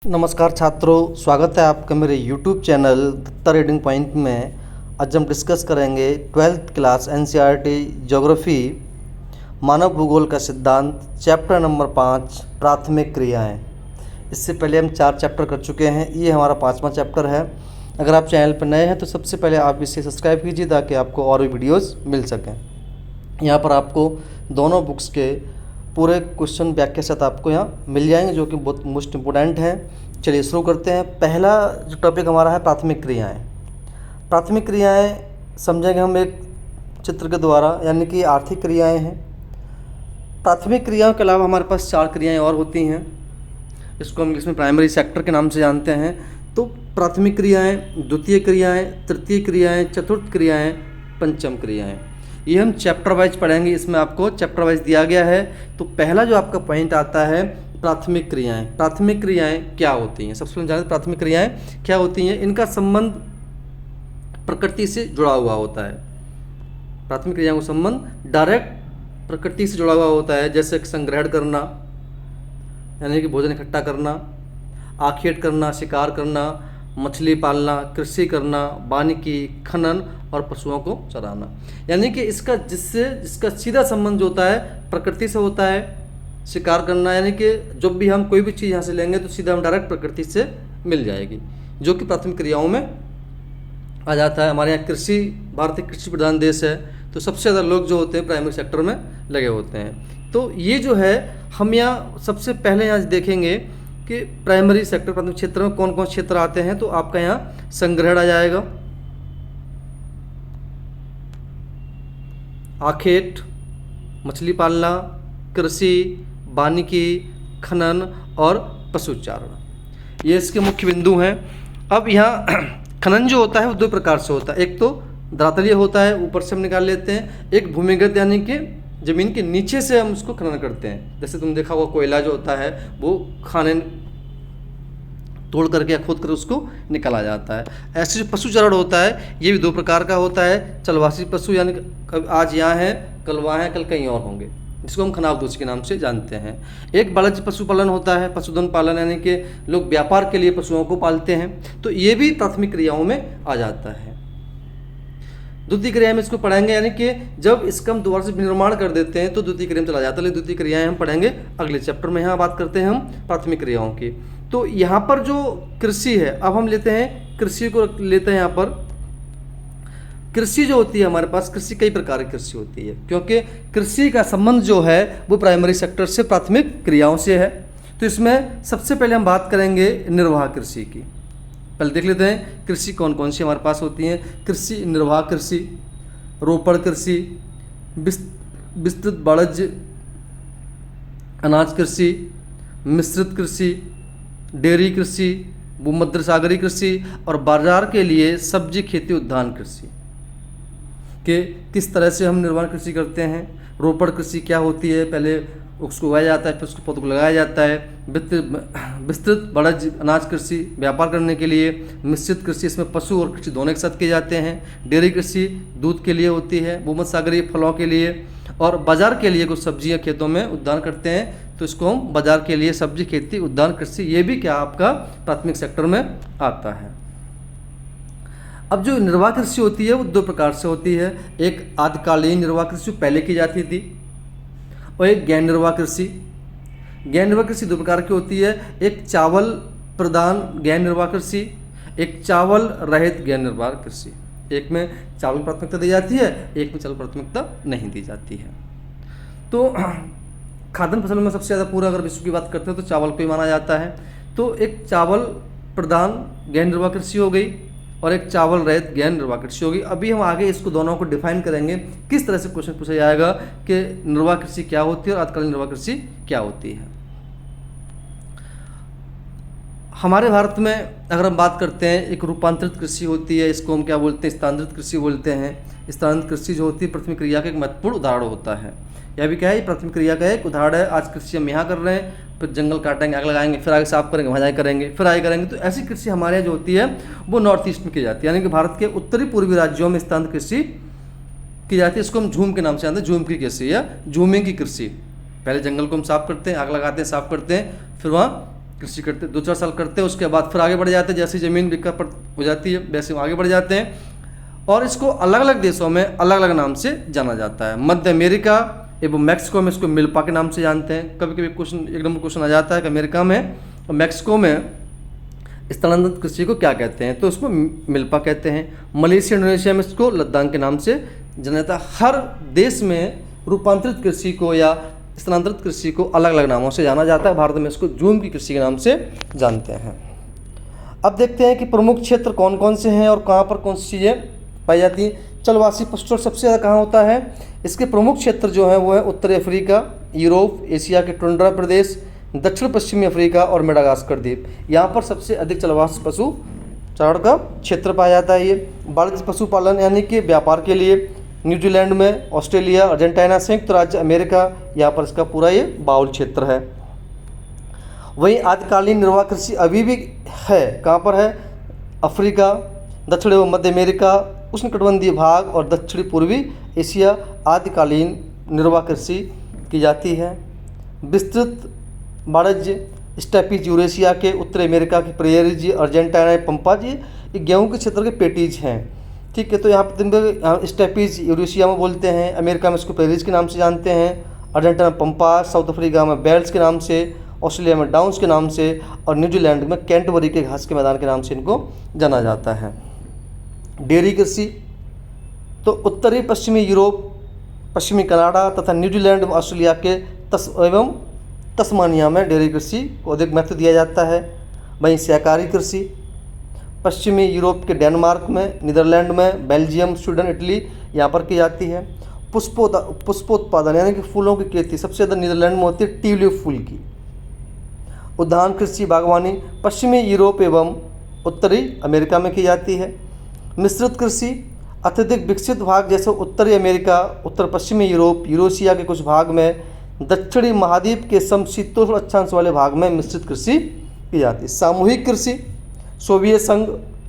नमस्कार छात्रों, स्वागत है आपका मेरे YouTube channel Datta reading point में। आज हम डिस्कस करेंगे 12th क्लास NCERT ज्योग्राफी मानव भूगोल का सिद्धांत चैप्टर नंबर 5 प्राथमिक क्रियाएं। इससे पहले हम 4 चैप्टर कर चुके हैं, ये हमारा 5वां चैप्टर है। अगर आप चैनल पर नए हैं तो सबसे पहले आप इसे सब्सक्राइब कीजिए ताकि आपको और भी वीडियोज़ मिल सकें। यहाँ पर आपको दोनों बुक्स के पूरे क्वेश्चन व्याख्या साथ आपको यहाँ मिल जाएंगे, जो कि बहुत मोस्ट इम्पोर्टेंट है। चलिए शुरू करते हैं। पहला जो टॉपिक हमारा है प्राथमिक क्रियाएं। प्राथमिक क्रियाएं समझेंगे हम एक चित्र के द्वारा, यानी कि आर्थिक क्रियाएं हैं। प्राथमिक क्रियाओं के अलावा हमारे पास 4 क्रियाएं और होती हैं, इसको हम इंग्लिश में प्राइमरी सेक्टर के नाम से जानते हैं। तो प्राथमिक क्रियाएँ, द्वितीय क्रियाएँ, तृतीय क्रियाएँ, चतुर्थ क्रियाएँ, पंचम क्रियाएँ, ये हम चैप्टर वाइज पढ़ेंगे। इसमें आपको चैप्टर वाइज दिया गया है। तो पहला जो आपका पॉइंट आता है प्राथमिक क्रियाएं। प्राथमिक क्रियाएं क्या होती हैं? सबसे पहले जानते हैं प्राथमिक क्रियाएं क्या होती हैं। इनका संबंध प्रकृति से जुड़ा हुआ होता है। प्राथमिक क्रियाओं का संबंध डायरेक्ट प्रकृति से जुड़ा हुआ होता है, जैसे संग्रहण करना यानी कि भोजन इकट्ठा करना, आखेट करना, शिकार करना, मछली पालना, कृषि करना, वानिकी, खनन और पशुओं को चराना। यानी कि जिसका सीधा संबंध जो होता है प्रकृति से होता है। शिकार करना यानी कि जब भी हम कोई भी चीज़ यहाँ से लेंगे तो सीधा हम डायरेक्ट प्रकृति से मिल जाएगी, जो कि प्राथमिक क्रियाओं में आ जाता है। हमारे यहाँ कृषि, भारतीय कृषि प्रधान देश है, तो सबसे ज़्यादा लोग जो होते हैं प्राइमरी सेक्टर में लगे होते हैं। तो ये जो है हम यहाँ सबसे पहले यहाँ देखेंगे कि प्राइमरी सेक्टर प्राथमिक क्षेत्र में कौन कौन क्षेत्र आते हैं। तो आपका यहाँ संग्रहण आ जाएगा, आखेट, मछली पालना, कृषि, वानिकी, खनन और पशुचारण, ये इसके मुख्य बिंदु हैं। अब यहाँ खनन जो होता है वो 2 प्रकार से होता है। एक तो धरातलीय होता है, ऊपर से हम निकाल लेते हैं। एक भूमिगत यानी कि ज़मीन के नीचे से हम उसको खनन करते हैं। जैसे तुम देखा हुआ कोयला जो होता है वो खाने तोड़ करके या खोद कर उसको निकाला जाता है। ऐसे जो पशुचारण होता है ये भी 2 प्रकार का होता है। चलवासी पशु यानी आज यहाँ है, कल वहाँ है, कल कहीं और होंगे, जिसको हम खनावदोष के नाम से जानते हैं। एक वाणिज्य पशुपालन होता है, पशुधन पालन यानी कि लोग व्यापार के लिए पशुओं को पालते हैं, तो ये भी प्राथमिक क्रियाओं में आ जाता है। द्वितीय क्रिया में इसको पढ़ेंगे, यानी कि जब इसका हम दोबारा से निर्माण कर देते हैं तो द्वितीय क्रिया में चला जाता है। लेकिन द्वितीय क्रियाएं हम पढ़ेंगे अगले चैप्टर में। यहाँ बात करते हैं हम प्राथमिक क्रियाओं की। तो यहाँ पर जो कृषि है, अब हम लेते हैं कृषि को लेते हैं। यहाँ पर कृषि जो होती है हमारे पास, कृषि कई प्रकार की कृषि होती है, क्योंकि कृषि का संबंध जो है वो प्राइमरी सेक्टर से प्राथमिक क्रियाओं से है। तो इसमें सबसे पहले हम बात करेंगे निर्वाह कृषि की। पहले देख लेते हैं कृषि कौन कौन सी हमारे पास होती हैं। कृषि, निर्वाह कृषि, रोपण कृषि, विस्तृत वाणिज्य अनाज कृषि, मिश्रित कृषि, डेयरी कृषि, भूमध्य सागरीय कृषि और बाजार के लिए सब्जी खेती उद्यान कृषि के किस तरह से हम निर्माण कृषि करते हैं। रोपण कृषि क्या होती है? पहले उसको उगाया जाता है, फिर उसको पौधों को लगाया जाता है। विस्तृत वाणिज्य अनाज कृषि व्यापार करने के लिए। मिश्रित कृषि, इसमें पशु और कृषि दोनों एक साथ किए जाते हैं। डेयरी कृषि दूध के लिए होती है। भूमध्य सागरीय फलों के लिए। और बाजार के लिए कुछ सब्जियां खेतों में उद्यान करते हैं, तो इसको हम बाजार के लिए सब्जी खेती उद्यान कृषि, ये भी क्या आपका प्राथमिक सेक्टर में आता है। अब जो निर्वाह कृषि होती है वो 2 प्रकार से होती है। एक आदिकालीन निर्वाह कृषि पहले की जाती थी, और एक गैर निर्वाह कृषि। गैर निर्वाह कृषि 2 प्रकार की होती है। एक चावल प्रधान गैर निर्वाह कृषि, एक चावल रहित गैर निर्वाह कृषि। एक में चावल प्राथमिकता दी जाती है, एक में चावल प्राथमिकता नहीं दी जाती है। तो खाद्यान्न फसलों में सबसे ज़्यादा पूरा अगर विश्व की बात करते हैं तो चावल को ही माना जाता है। तो एक चावल प्रधान गैर निर्वाह कृषि हो गई और एक चावल रहित गैर निर्वाह कृषि होगी। अभी हम आगे इसको दोनों को डिफाइन करेंगे, किस तरह से क्वेश्चन पूछा जाएगा कि निर्वाह कृषि क्या होती है और आदिकालीन निर्वाह कृषि क्या होती है। हमारे भारत में अगर हम बात करते हैं, एक रूपांतरित कृषि होती है, इसको हम क्या बोलते हैं? स्थानांतरित कृषि बोलते हैं। स्थानांतरित कृषि जो होती है प्राथमिक क्रिया का एक महत्वपूर्ण उदाहरण होता है। यह भी क्या है? प्राथमिक क्रिया का एक उदाहरण है। आज कृषि हम यहाँ कर रहे हैं, फिर जंगल काटेंगे, आग लगाएंगे, फिर आगे साफ करेंगे, वहाँ करेंगे, फिर आगे करेंगे। तो ऐसी कृषि हमारे यहाँ जो होती है वो नॉर्थ ईस्ट में की जाती है, यानी कि भारत के उत्तरी पूर्वी राज्यों में स्थानांतरित कृषि की जाती है। इसको हम झूम के नाम से जानते हैं, झूम की कृषि या झूमिंग की कृषि। पहले जंगल को हम साफ करते हैं, आग लगाते हैं, साफ करते हैं, फिर वहाँ कृषि करते, 2-4 साल करते हैं, उसके बाद फिर आगे बढ़ जाते हैं। जैसे ज़मीन विकल्प हो जाती है वैसे आगे बढ़ जाते हैं। और इसको अलग अलग देशों में अलग अलग नाम से जाना जाता है। मध्य अमेरिका एवं मैक्सिको में इसको मिल्पा के नाम से जानते हैं। कभी कभी क्वेश्चन, एक नंबर क्वेश्चन आ जाता है कि अमेरिका में और मैक्सिको में स्थानांतरित कृषि को क्या कहते हैं, तो उसको मिल्पा कहते हैं। मलेशिया इंडोनेशिया में इसको लद्दाख के नाम से जाना जाता है। हर देश में रूपांतरित कृषि को या स्थानांतरित कृषि को अलग अलग नामों से जाना जाता है। भारत में इसको जूम की कृषि के नाम से जानते हैं। अब देखते हैं कि प्रमुख क्षेत्र कौन कौन से हैं और कहाँ पर कौन सी चीज़ें पाई जाती हैं। जलवासी पशुचर सबसे ज़्यादा कहाँ होता है? इसके प्रमुख क्षेत्र जो है वो है उत्तरी अफ्रीका, यूरोप, एशिया के टुंड्रा प्रदेश, दक्षिण पश्चिमी अफ्रीका और मेडागास्कर द्वीप। यहाँ पर सबसे अधिक जलवासी पशु चारण का क्षेत्र पाया जाता है। ये वाणिज्य पशुपालन यानी कि व्यापार के लिए न्यूजीलैंड में, ऑस्ट्रेलिया, अर्जेंटीना, संयुक्त राज्य अमेरिका, यहाँ पर इसका पूरा ये बाउल क्षेत्र है। वहीं आदिकालीन निर्वाह कृषि अभी भी है। कहाँ पर है? अफ्रीका, दक्षिण एवं मध्य अमेरिका, उष्णकटिबंधीय भाग और दक्षिणी पूर्वी एशिया आदिकालीन निर्वाह कृषि की जाती है। विस्तृत वाणिज्य स्टेपीज यूरेशिया के, उत्तरी अमेरिका की प्रेयरीज, अर्जेंटीना पंपा जी, ये गेहूं के क्षेत्र के पेटीज हैं। ठीक है, तो यहाँ पर स्टेपीज यूरेशिया में बोलते हैं, अमेरिका में इसको प्रेयरीज के नाम से जानते हैं, अर्जेंटीना में पंपा, साउथ अफ्रीका में बेल्स के नाम से, ऑस्ट्रेलिया में डाउन्स के नाम से और न्यूजीलैंड में कैंटबरी के घास के मैदान के नाम से इनको जाना जाता है। डेयरी कृषि तो उत्तरी पश्चिमी यूरोप, पश्चिमी कनाडा तथा न्यूजीलैंड में ऑस्ट्रेलिया के एवं तस्मानिया में डेयरी कृषि को अधिक महत्व दिया जाता है। वहीं सहकारी कृषि पश्चिमी यूरोप के डेनमार्क में, नीदरलैंड में, बेल्जियम, स्वीडन, इटली यहाँ पर की जाती है। पुष्पोत्पादन यानी कि फूलों की खेती सबसे ज़्यादा नीदरलैंड में होती है, ट्यूलिप फूल की। उद्यान कृषि बागवानी पश्चिमी यूरोप एवं उत्तरी अमेरिका में की जाती है। मिश्रित कृषि अत्यधिक विकसित भाग जैसे उत्तरी अमेरिका, उत्तर पश्चिमी यूरोप, यूरेशिया के कुछ भाग में, दक्षिणी महाद्वीप के समशीतोष्ण अक्षांश वाले भाग में मिश्रित कृषि की जाती है। सामूहिक कृषि सोवियत संघ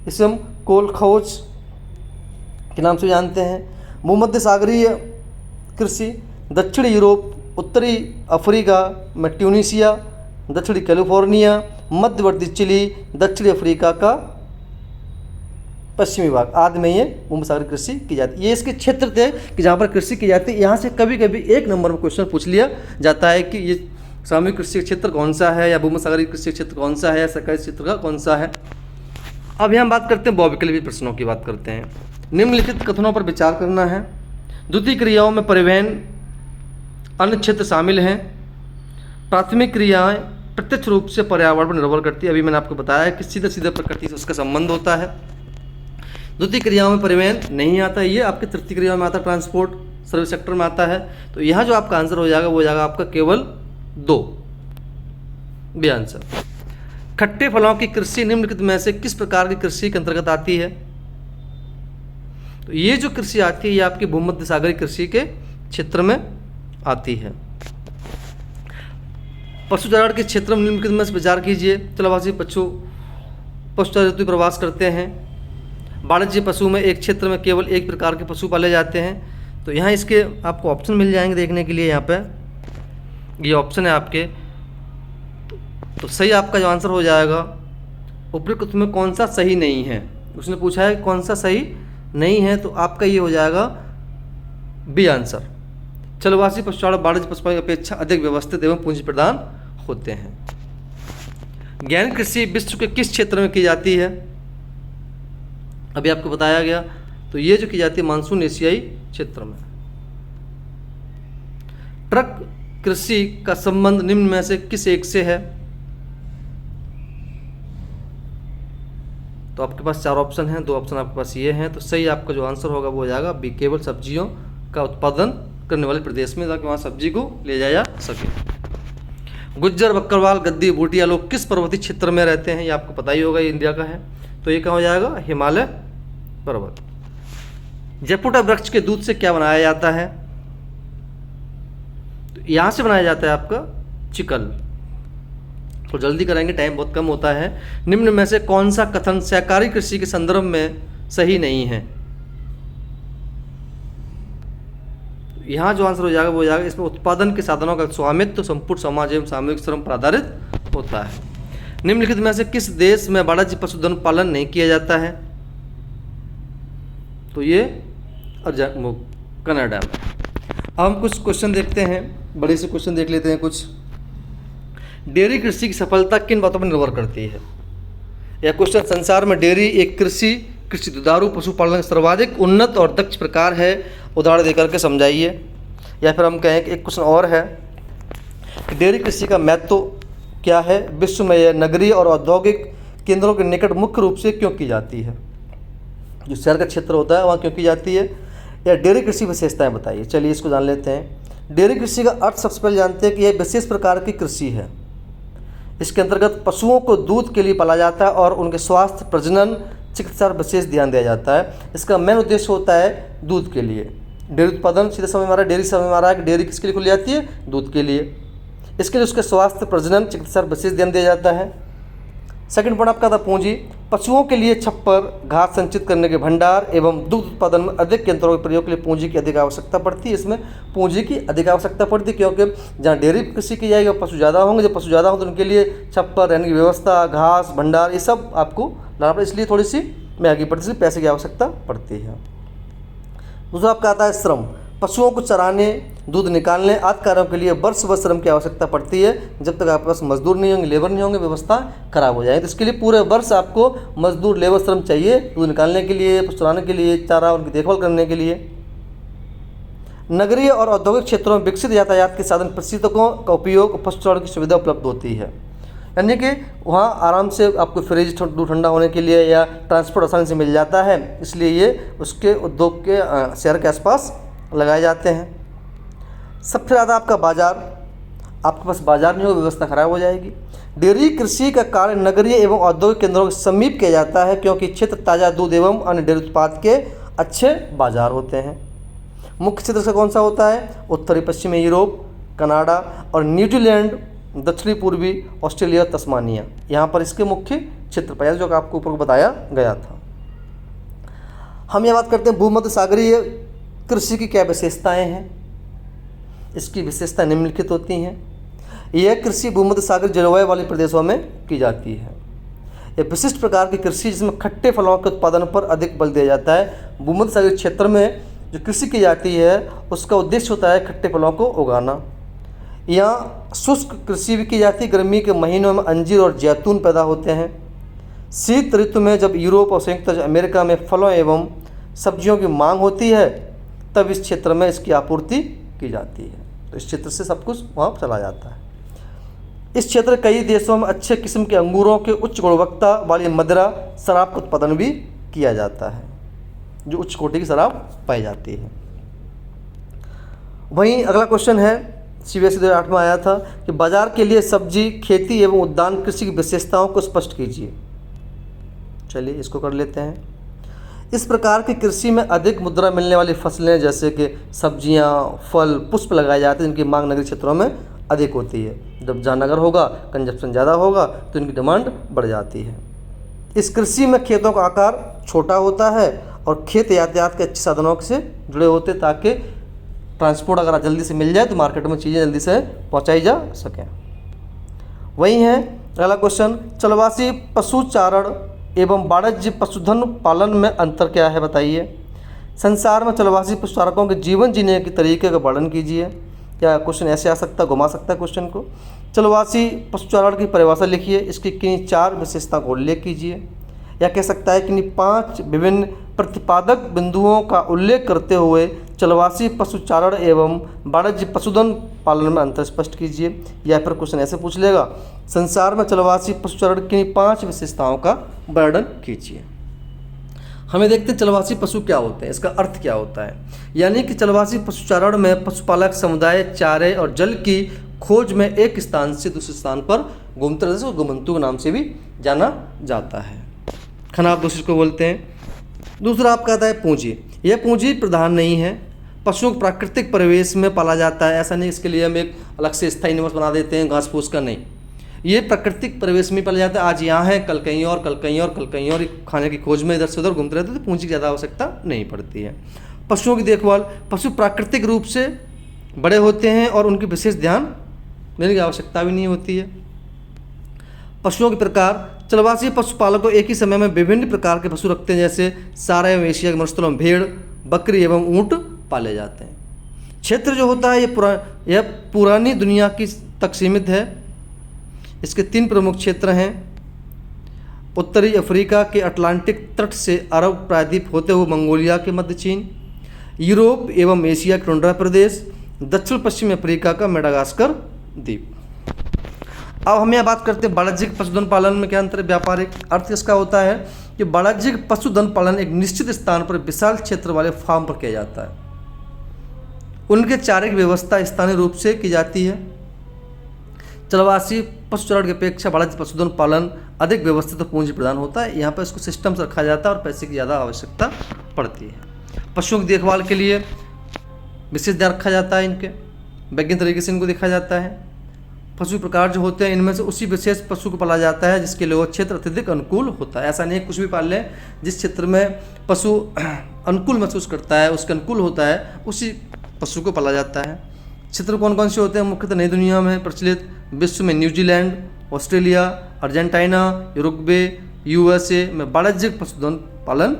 इसे हम कोलखोज के नाम से जानते हैं। भूमध्य सागरीय कृषि दक्षिणी यूरोप, उत्तरी अफ्रीका में ट्यूनीशिया, दक्षिणी कैलिफोर्निया, मध्यवर्ती चिली, दक्षिणी अफ्रीका का पश्चिमी भाग आदि में ये भूमध्य सागरीय कृषि की जाती है। ये इसके क्षेत्र थे कि जहाँ पर कृषि की जाती है। यहाँ से कभी कभी एक नंबर में क्वेश्चन पूछ लिया जाता है कि ये सामूहिक कृषि क्षेत्र कौन सा है या भूमध्य सागरीय कृषि क्षेत्र कौन सा है या सरकारी क्षेत्र का कौन सा है। अब यहाँ बात करते हैं बहुविकल्पी प्रश्नों की बात करते हैं। निम्नलिखित कथनों पर विचार करना है। द्वितीय क्रियाओं में परिवहन अन्य क्षेत्र शामिल हैं। प्राथमिक क्रियाएं प्रत्यक्ष रूप से पर्यावरण पर निर्भर करती है। अभी मैंने आपको बताया कि सीधे सीधे प्रकृति से उसका संबंध होता है। द्वितीय क्रियाओं में परिवहन नहीं आता है, ये आपके तृतीय क्रियाओं में आता है, ट्रांसपोर्ट सर्विस सेक्टर में आता है। तो यहाँ जो आपका आंसर हो जाएगा वो हो जाएगा आपका केवल 2 बी आंसर। खट्टे फलों की कृषि निम्नलिखित में से किस प्रकार की कृषि के अंतर्गत आती है? तो ये जो कृषि आती है ये आपकी भूमध्य सागरीय कृषि के क्षेत्र में आती है। पशुचारण के क्षेत्र में निम्नलिखित में से विचार कीजिए। जलवासी पशुचारण ऋतु प्रवास करते हैं। वाणिज्य पशु में एक क्षेत्र में केवल एक प्रकार के पशु पाले जाते हैं। तो यहाँ इसके आपको ऑप्शन मिल जाएंगे देखने के लिए। यहाँ पे ये ऑप्शन है आपके, तो सही आपका जो आंसर हो जाएगा उपरोक्त में कौन सा सही नहीं है। उसने पूछा है कौन सा सही नहीं है, तो आपका ये हो जाएगा बी आंसर। जलवासी पशुचारण वाणिज्य पशुपालन की अपेक्षा अधिक व्यवस्थित एवं पूंजी प्रदान होते हैं। गहन कृषि विश्व के किस क्षेत्र में की जाती है? अभी आपको बताया गया। तो ये जो की जाती है मानसून एशियाई क्षेत्र में। ट्रक कृषि का संबंध निम्न में से किस एक से है? तो आपके पास 4 ऑप्शन हैं, 2 ऑप्शन आपके पास ये हैं। तो सही आपका जो आंसर होगा वो हो जाएगा बी, केवल सब्जियों का उत्पादन करने वाले प्रदेश में, ताकि वहाँ सब्जी को ले जाया सके। गुज्जर, बकरवाल, गद्दी, भूटिया लोग किस पर्वतीय क्षेत्र में रहते हैं? ये आपको पता ही होगा, ये इंडिया का है। तो ये कहाँ हो जाएगा? हिमालय पर्वत। जैपुटा वृक्ष के दूध से क्या बनाया जाता है? तो यहाँ से बनाया जाता है आपका चिकल। तो जल्दी करेंगे, टाइम बहुत कम होता है। निम्न में से कौन सा कथन सहकारी कृषि के संदर्भ में सही नहीं है? यहाँ जो आंसर हो जाएगा वो हो जाएगा इसमें उत्पादन के साधनों का स्वामित्व संपूर्ण समाज एवं सामूहिक श्रम पर आधारित होता है। निम्नलिखित में से किस देश में वाणिज्य पशुधन पालन नहीं किया जाता है? तो ये कनाडा में। अब हम कुछ क्वेश्चन देखते हैं, बड़े से क्वेश्चन देख लेते हैं कुछ। डेयरी कृषि की सफलता किन बातों पर निर्भर करती है? यह क्वेश्चन, संसार में डेयरी एक कृषि दुधारू पशुपालन का सर्वाधिक उन्नत और दक्ष प्रकार है, उदाहरण देकर के समझाइए। या फिर हम कहें कि एक क्वेश्चन और है, डेयरी कृषि का महत्व क्या है? विश्व में यह नगरीय और औद्योगिक केंद्रों के निकट मुख्य रूप से क्यों की जाती है? जो शहर का क्षेत्र होता है वहाँ क्यों की जाती है? या डेयरी कृषि विशेषताएं बताइए। चलिए इसको जान लेते हैं। डेयरी कृषि का अर्थ सबसे पहले जानते हैं कि यह विशेष प्रकार की कृषि है। इसके अंतर्गत पशुओं को दूध के लिए पाला जाता है और उनके स्वास्थ्य, प्रजनन, चिकित्सा पर विशेष ध्यान दिया जाता है। इसका मेन उद्देश्य होता है दूध के लिए। डेयरी उत्पादन सीधे समझ में आ रहा है, डेयरी समझ में आ रहा है कि डेयरी किसके लिए खुली जाती है? दूध के लिए। इसके लिए उसके स्वास्थ्य, प्रजनन, चिकित्सा पर विशेष ध्यान दिया जाता है। सेकंड पॉइंट आपका था पूंजी। पशुओं के लिए छप्पर, घास संचित करने के भंडार एवं दुग्ध उत्पादन में अधिक यंत्रों के प्रयोग के लिए पूंजी की अधिक आवश्यकता पड़ती है। इसमें पूंजी की अधिक आवश्यकता पड़ती है क्योंकि जहाँ डेयरी कृषि की जाएगी पशु ज़्यादा होंगे। जब पशु ज़्यादा होंगे तो उनके लिए छप्पर, रहने की व्यवस्था, घास, भंडार, ये सब आपको लाना पड़ेगा, इसलिए थोड़ी सी महंगी पड़ती है, पैसे की आवश्यकता पड़ती है। दूसरा आपका आता है श्रम। पशुओं को चराने, दूध निकालने आदि कार्यों के लिए वर्ष भर श्रम की आवश्यकता पड़ती है। जब तक आपके पास मजदूर नहीं होंगे, लेबर नहीं होंगे, व्यवस्था खराब हो जाएगी। तो इसके लिए पूरे वर्ष आपको मजदूर, लेबर, श्रम चाहिए, दूध निकालने के लिए, पशु चराने के लिए, चारा उनकी देखभाल करने के लिए। नगरीय और औद्योगिक क्षेत्रों में विकसित यातायात के साधन प्रशिक्षकों का उपयोग पशु चारण की सुविधा उपलब्ध होती है, यानी कि वहाँ आराम से आपको फ्रिज दूध ठंडा होने के लिए या ट्रांसपोर्ट आसानी से मिल जाता है, इसलिए ये उसके उद्योग के शहर के आसपास लगाए जाते हैं। सबसे ज़्यादा आपका बाजार, आपके पास बाजार नहीं हो, व्यवस्था खराब हो जाएगी। डेयरी कृषि का कार्य नगरीय एवं औद्योगिक केंद्रों के समीप किया जाता है क्योंकि क्षेत्र ताज़ा दूध एवं अन्य डेयरी उत्पाद के अच्छे बाजार होते हैं। मुख्य क्षेत्र से कौन सा होता है? उत्तरी पश्चिमी यूरोप, कनाडा और न्यूजीलैंड, दक्षिणी पूर्वी ऑस्ट्रेलिया, तस्मानिया, यहाँ पर इसके मुख्य क्षेत्र पाया जो आपको ऊपर बताया गया था। हम यह बात करते हैं भूमध्य सागरीय कृषि की क्या विशेषताएं हैं। इसकी विशेषताएं निम्नलिखित होती हैं। यह कृषि भूमध्य सागर जलवायु वाले प्रदेशों में की जाती है। यह विशिष्ट प्रकार की कृषि जिसमें खट्टे फलों के उत्पादन पर अधिक बल दिया जाता है। भूमध्य सागरीय क्षेत्र में जो कृषि की जाती है उसका उद्देश्य होता है खट्टे फलों को उगाना। यहाँ शुष्क कृषि भी की जाती है। गर्मी के महीनों में अंजीर और जैतून पैदा होते हैं। शीत ऋतु में जब यूरोप और संयुक्त अमेरिका में फलों एवं सब्जियों की मांग होती है तब इस क्षेत्र में इसकी आपूर्ति की जाती है। तो इस क्षेत्र से सब कुछ वहाँ चला जाता है। इस क्षेत्र कई देशों में अच्छे किस्म के अंगूरों के उच्च गुणवत्ता वाली मदिरा शराब का उत्पादन भी किया जाता है, जो उच्च कोटि की शराब पाई जाती है। वहीं अगला क्वेश्चन है, CBSE 2008 में आया था कि बाजार के लिए सब्जी खेती एवं उद्यान कृषि की विशेषताओं को स्पष्ट कीजिए। चलिए इसको कर लेते हैं। इस प्रकार की कृषि में अधिक मुद्रा मिलने वाली फसलें जैसे कि सब्जियां, फल, पुष्प लगाए जाते हैं जिनकी मांग नगरीय क्षेत्रों में अधिक होती है। जब जहाँ नगर होगा, कंजप्शन ज़्यादा होगा तो इनकी डिमांड बढ़ जाती है। इस कृषि में खेतों का आकार छोटा होता है और खेत यातायात के अच्छे साधनों से जुड़े होते हैं ताकि ट्रांसपोर्ट अगर जल्दी से मिल जाए तो मार्केट में चीज़ें जल्दी से पहुँचाई जा सकें। वही है अगला क्वेश्चन, चलवासी पशुचारण एवं वाणिज्य पशुधन पालन में अंतर क्या है बताइए। संसार में चलवासी पशुचारकों के जीवन जीने के तरीके का वर्णन कीजिए। क्या क्वेश्चन ऐसे आ सकता है, घुमा सकता है क्वेश्चन को। चलवासी पशुचारण की परिभाषा लिखिए, इसकी किन्हीं 4 विशेषता का उल्लेख कीजिए। या कह सकता है किन्हीं 5 विभिन्न प्रतिपादक बिंदुओं का उल्लेख करते हुए चलवासी पशुचारण एवं वाणिज्य पशुधन पालन में अंतर स्पष्ट कीजिए। या फिर क्वेश्चन ऐसे पूछ लेगा, संसार में चलवासी पशुचारण की 5 विशेषताओं का वर्णन कीजिए। हमें देखते हैं चलवासी पशु क्या होते हैं, इसका अर्थ क्या होता है। यानी कि चलवासी पशुचारण में पशुपालक समुदाय चारे और जल की खोज में एक स्थान से दूसरे स्थान पर घूमते रहते हैं, घुमंतु के नाम से भी जाना जाता है। खनाब दूसरे को बोलते हैं। दूसरा आपका आता है पूंजी। यह पूंजी प्रधान नहीं है, पशुओं को प्राकृतिक परिवेश में पाला जाता है। ऐसा नहीं इसके लिए हम एक अलग से स्थायी निवास बना देते हैं घास फूस का, नहीं, ये प्राकृतिक परिवेश में पाला जाता है। आज यहाँ है, कल कहीं और, कल कहीं और, कल कहीं और, खाने की खोज में इधर से उधर घूमते रहते हैं, तो पूंजी की ज़्यादा आवश्यकता नहीं पड़ती है। पशुओं की देखभाल, पशु प्राकृतिक रूप से बड़े होते हैं और उनकी विशेष ध्यान देने की आवश्यकता भी नहीं होती है। पशुओं के प्रकार, चलवासी पशुपालकों एक ही समय में विभिन्न प्रकार के पशु रखते हैं, जैसे सारा एवं एशिया के मरुस्थलों में भेड़, बकरी एवं ऊँट पाले जाते हैं। क्षेत्र जो होता है यह पुरानी दुनिया की तक सीमित है। इसके 3 प्रमुख क्षेत्र हैं। उत्तरी अफ्रीका के अटलांटिक तट से अरब प्रायद्वीप होते हुए मंगोलिया के मध्य चीन, यूरोप एवं एशिया के टुंड्रा प्रदेश, दक्षिण पश्चिमी अफ्रीका का मेडागास्कर द्वीप। अब हम यह बात करते हैं वाणिज्यिक पशुधन पालन में क्या अंतर है। व्यापारिक अर्थ इसका होता है कि वाणिज्यिक पशुधन पालन एक निश्चित स्थान पर विशाल क्षेत्र वाले फार्म पर किया जाता है। उनके चारे की व्यवस्था स्थानीय रूप से की जाती है। चलवासी पशुचारण की अपेक्षा वाणिज्यिक पशुधन पालन अधिक व्यवस्थित और पूंजी प्रदान होता है। यहाँ पर इसको सिस्टम से रखा जाता है और पैसे की ज़्यादा आवश्यकता पड़ती है। पशुओं की देखभाल के लिए विशेष ध्यान रखा जाता है। इनके वैज्ञानिक तरीके से इनको देखा जाता है। पशु प्रकार जो होते हैं इनमें से उसी विशेष पशु को पाला जाता है जिसके लिए वो क्षेत्र अत्यधिक अनुकूल होता है। ऐसा नहीं है कुछ भी पाल लें, जिस क्षेत्र में पशु अनुकूल महसूस करता है, उसके अनुकूल होता है, उसी पशु को पाला जाता है। क्षेत्र कौन कौन से होते हैं? मुख्यतः नई दुनिया में प्रचलित विश्व में New Zealand, Australia, Argentina, Uruguay, USA में वाणिज्यिक पशुधन पालन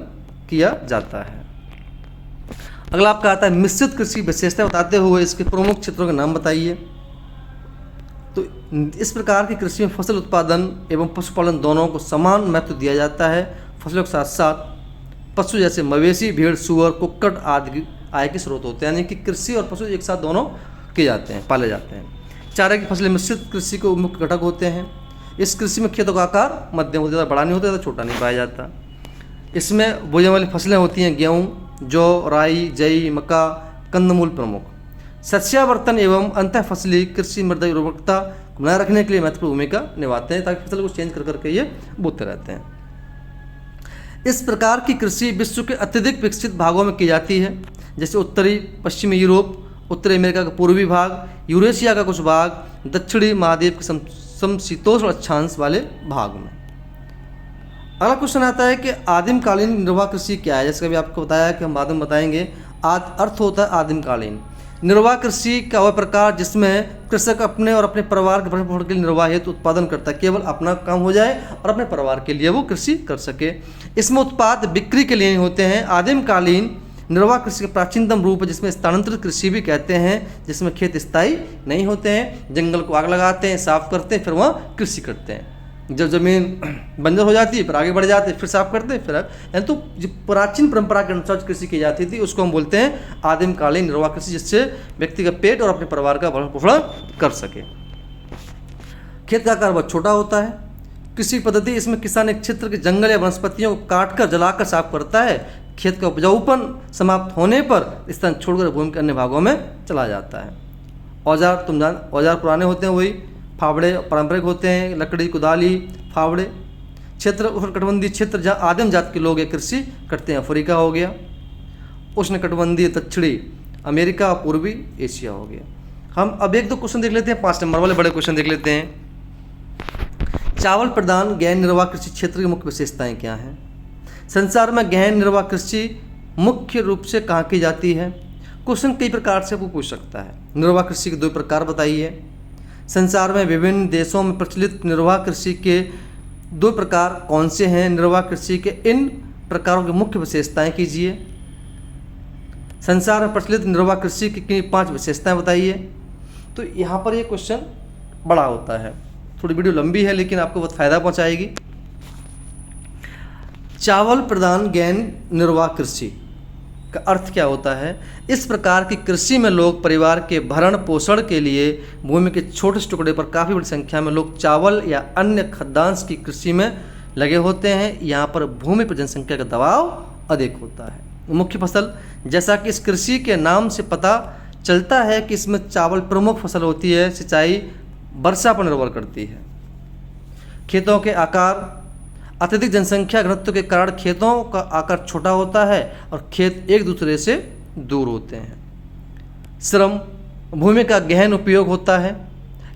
किया जाता है। अगला आपका आता है मिश्रित कृषि विशेषता बताते हुए इसके प्रमुख क्षेत्रों के नाम बताइए। तो इस प्रकार की कृषि में फसल उत्पादन एवं पशुपालन दोनों को समान महत्व दिया जाता है। फसलों के साथ साथ पशु जैसे मवेशी, भेड़, सूअर, कुक्कट आदि आय के स्रोत होते हैं। यानी कि कृषि और पशु एक साथ दोनों किए जाते हैं, पाले जाते हैं। चारे की फसलें मिश्रित कृषि के मुख्य घटक होते हैं। इस कृषि में खेतों का आकार मध्यम होता है, ज़्यादा बड़ा नहीं होता, ज़्यादा छोटा नहीं पाया जाता। इसमें बोने वाली फसलें होती हैं गेहूँ, जौ, राई, जई, मक्का, कंदमूल प्रमुख। सस्यावर्तन एवं अंतः फसली कृषि मृदा उर्वरकता को बनाए रखने के लिए महत्वपूर्ण भूमिका निभाते हैं, ताकि फसल को चेंज कर करके ये बोते रहते हैं। इस प्रकार की कृषि विश्व के अत्यधिक विकसित भागों में की जाती है, जैसे उत्तरी पश्चिमी यूरोप, उत्तरी अमेरिका का पूर्वी भाग, यूरेशिया का कुछ भाग, दक्षिणी महाद्वीप के समशीतोष्ण अक्षांश वाले भाग में। अगला क्वेश्चन आता है कि आदिमकालीन निर्वाह कृषि क्या है। जैसे अभी आपको बताया कि हम बाद में बताएंगे। अर्थ होता है आदिमकालीन। निर्वाह कृषि का वह प्रकार जिसमें कृषक अपने और अपने परिवार के भरण पोषण के लिए निर्वाह हेतु उत्पादन करता है, केवल अपना काम हो जाए और अपने परिवार के लिए वो कृषि कर सके। इसमें उत्पाद बिक्री के लिए नहीं होते हैं। आदिमकालीन निर्वाह कृषि का प्राचीनतम रूप है, जिसमें स्थानांतरित कृषि भी कहते हैं, जिसमें खेत स्थायी नहीं होते हैं। जंगल को आग लगाते हैं, साफ करते हैं, फिर वहाँ कृषि करते हैं। जब जमीन बंजर हो जाती है फिर आगे बढ़ जाते हैं, फिर साफ करते हैं, फिर यानी तो जो प्राचीन परंपरा के अनुसार कृषि की जाती थी उसको हम बोलते हैं आदिमकालीन निर्वाह कृषि, जिससे व्यक्ति का पेट और अपने परिवार का भरण पोषण कर सके। खेत का आकार बहुत छोटा होता है। कृषि पद्धति इसमें किसान एक क्षेत्र के जंगल या वनस्पतियों को काटकर जलाकर साफ करता है। खेत का उपजाऊपन समाप्त होने पर स्थान छोड़कर भूमि के अन्य भागों में चला जाता है। औजार औजार पुराने होते हैं, वही फावड़े पारंपरिक होते हैं, लकड़ी, कुदाली, फावड़े। क्षेत्र उष्णकटिबंधीय क्षेत्र जहाँ आदिम जात के लोग कृषि करते हैं, अफ्रीका हो गया। उष्णकटिबंधीय दक्षिणी अमेरिका और पूर्वी एशिया हो गया। हम अब 1-2 क्वेश्चन देख लेते हैं, 5 नंबर वाले बड़े क्वेश्चन देख लेते हैं। चावल प्रधान गहन निर्वाह कृषि क्षेत्र की मुख्य विशेषताएं क्या हैं? संसार में गहन निर्वाह कृषि मुख्य रूप से कहाँ की जाती है? क्वेश्चन कई प्रकार से आपको पूछ सकता है। निर्वाह कृषि के 2 प्रकार बताइए। संसार में विभिन्न देशों में प्रचलित निर्वाह कृषि के 2 प्रकार कौन से हैं? निर्वाह कृषि के इन प्रकारों की मुख्य विशेषताएं कीजिए। संसार में प्रचलित निर्वाह कृषि की 5 विशेषताएं बताइए। तो यहाँ पर ये क्वेश्चन बड़ा होता है, थोड़ी वीडियो लंबी है लेकिन आपको बहुत फायदा पहुँचाएगी। चावल प्रधान गहन निर्वाह कृषि का अर्थ क्या होता है? इस प्रकार की कृषि में लोग परिवार के भरण पोषण के लिए भूमि के छोटे से टुकड़े पर काफ़ी बड़ी संख्या में लोग चावल या अन्य खाद्यान्न की कृषि में लगे होते हैं। यहाँ पर भूमि पर जनसंख्या का दबाव अधिक होता है। मुख्य फसल, जैसा कि इस कृषि के नाम से पता चलता है कि इसमें चावल प्रमुख फसल होती है। सिंचाई वर्षा पर निर्भर करती है। खेतों के आकार, अत्यधिक जनसंख्या घनत्व के कारण खेतों का आकार छोटा होता है और खेत एक दूसरे से दूर होते हैं। श्रम, भूमि का गहन उपयोग होता है।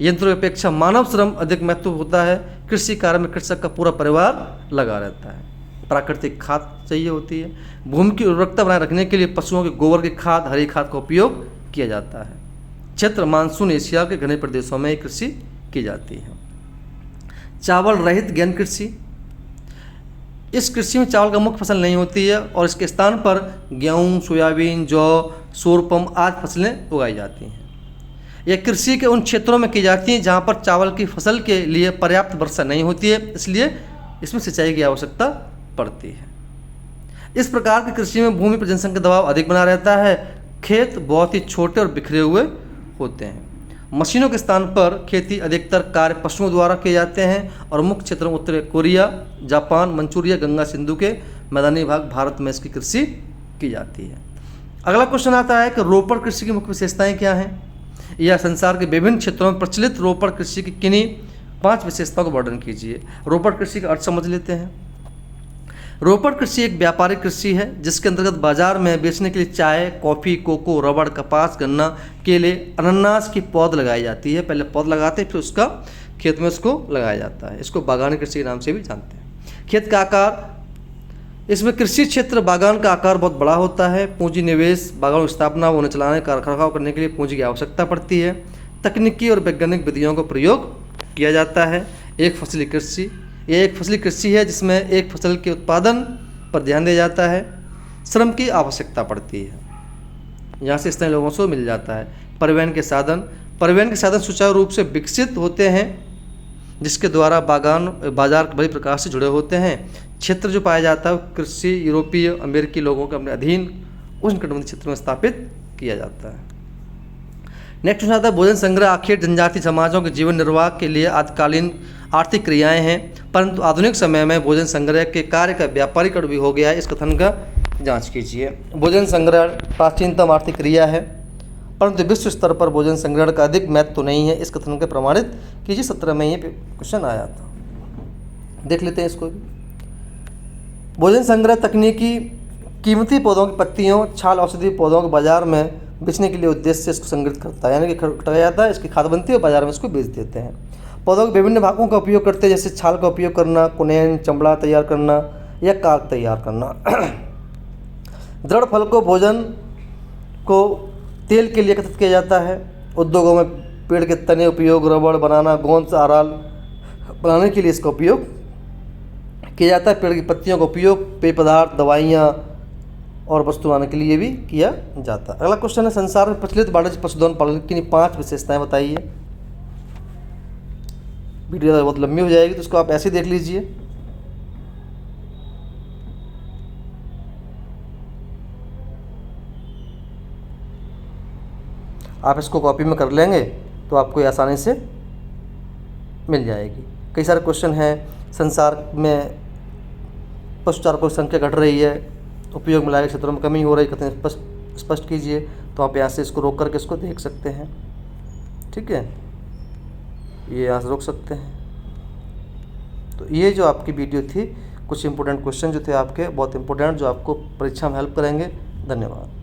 यंत्रों की अपेक्षा मानव श्रम अधिक महत्व होता है। कृषि कार्य में कृषक का पूरा परिवार लगा रहता है। प्राकृतिक खाद चाहिए होती है। भूमि की उर्वरकता बनाए रखने के लिए पशुओं के गोबर की खाद, हरी खाद का उपयोग किया जाता है। क्षेत्र मानसून एशिया के घने प्रदेशों में कृषि की जाती है। चावल रहित गहन कृषि, इस कृषि में चावल का मुख्य फसल नहीं होती है और इसके स्थान पर गेहूँ, सोयाबीन, जौ, सूरपम आदि फसलें उगाई जाती हैं। यह कृषि के उन क्षेत्रों में की जाती है जहाँ पर चावल की फसल के लिए पर्याप्त वर्षा नहीं होती है, इसलिए इसमें सिंचाई की आवश्यकता पड़ती है। इस प्रकार की कृषि में भूमि पर जनसंख्या दबाव अधिक बना रहता है, खेत बहुत ही छोटे और बिखरे हुए होते हैं। मशीनों के स्थान पर खेती अधिकतर कार्य पशुओं द्वारा किए जाते हैं और मुख्य क्षेत्रों में उत्तरी Korea, Japan, Manchuria, Ganga Sindhu के मैदानी भाग भारत में इसकी कृषि की जाती है। अगला क्वेश्चन आता है कि रोपड़ कृषि की मुख्य विशेषताएं क्या हैं? यह संसार के विभिन्न क्षेत्रों में प्रचलित रोपड़ कृषि की किन्हीं 5 विशेषताओं को वर्णन कीजिए। रोपड़ कृषि का अर्थ समझ लेते हैं। रोपड़ कृषि एक व्यापारिक कृषि है जिसके अंतर्गत बाजार में बेचने के लिए चाय, कॉफ़ी, कोको, रबड़, कपास, गन्ना, केले, अनानास की पौध लगाई जाती है। पहले पौध लगाते हैं, फिर उसका खेत में उसको लगाया जाता है। इसको बागानी कृषि के नाम से भी जानते हैं। खेत का आकार, इसमें कृषि क्षेत्र बागान का आकार बहुत बड़ा होता है। पूंजी निवेश, बागान की स्थापना, उन्हें चलाने का रखरखाव करने के लिए पूंजी की आवश्यकता पड़ती है। तकनीकी और वैज्ञानिक विधियों का प्रयोग किया जाता है। एक फसली कृषि, यह एक फसली कृषि है जिसमें एक फसल के उत्पादन पर ध्यान दिया जाता है। श्रम की आवश्यकता पड़ती है, यहाँ से स्थानीय लोगों से मिल जाता है। परिवहन के साधन सुचारू रूप से विकसित होते हैं जिसके द्वारा बाजार बड़ी प्रकार से जुड़े होते हैं। क्षेत्र जो पाया जाता है कृषि यूरोपीय अमेरिकी लोगों के अपने अधीन उष्णकटिबंधीय क्षेत्र में स्थापित किया जाता है। नेक्स्ट क्वेश्चन आता है भोजन संग्रह आखिर जनजातीय समाजों के जीवन निर्वाह के लिए आदिकालीन आर्थिक क्रियाएं हैं, परंतु आधुनिक समय में भोजन संग्रह के कार्य का व्यापारीकरण भी हो गया है। इस कथन का जांच कीजिए। भोजन संग्रह प्राचीनतम आर्थिक क्रिया है, परंतु विश्व स्तर पर भोजन संग्रहण का अधिक महत्व तो नहीं है। इस कथन को प्रमाणित कीजिए। 17 में ये क्वेश्चन आया था, देख लेते हैं इसको भी। भोजन संग्रह तकनीकी कीमती पौधों की पत्तियों, छाल, औषधीय पौधों को बाजार में बेचने के लिए उद्देश्य से इसको संग्रहित करता है, यानी कि कटाया जाता है, इसकी खाद बनती है और बाजार में इसको बेच देते हैं। पौधों के विभिन्न भागों का उपयोग करते हैं, जैसे छाल का उपयोग करना, कुनैन, चमड़ा तैयार करना या काक तैयार करना। दृढ़ फल को भोजन को तेल के लिए एकत्रित किया जाता है। उद्योगों में पेड़ के तने उपयोग, रबड़ बनाना, गोंद आराल बनाने के लिए इसका उपयोग किया जाता है। पेड़ की पत्तियों का उपयोग पेय पदार्थ, दवाइयाँ और वस्तु बनाने के लिए भी किया जाता है। अगला क्वेश्चन है संसार में प्रचलित वाणिज्य पशुधन पालन की 5 विशेषताएं बताइए। वीडियो बहुत लंबी हो जाएगी तो इसको आप ऐसे ही देख लीजिए। आप इसको कॉपी में कर लेंगे तो आपको आसानी से मिल जाएगी। कई सारे क्वेश्चन हैं। संसार में पशुचारकों की संख्या घट रही है, उपयोग में लाए क्षेत्रों में कमी हो रही, कथन स्पष्ट कीजिए। तो आप यहाँ से इसको रोक करके इसको देख सकते हैं, ठीक है, ये यहाँ से रोक सकते हैं। तो ये जो आपकी वीडियो थी, कुछ इंपॉर्टेंट क्वेश्चन जो थे आपके बहुत इंपॉर्टेंट, जो आपको परीक्षा में हेल्प करेंगे। धन्यवाद।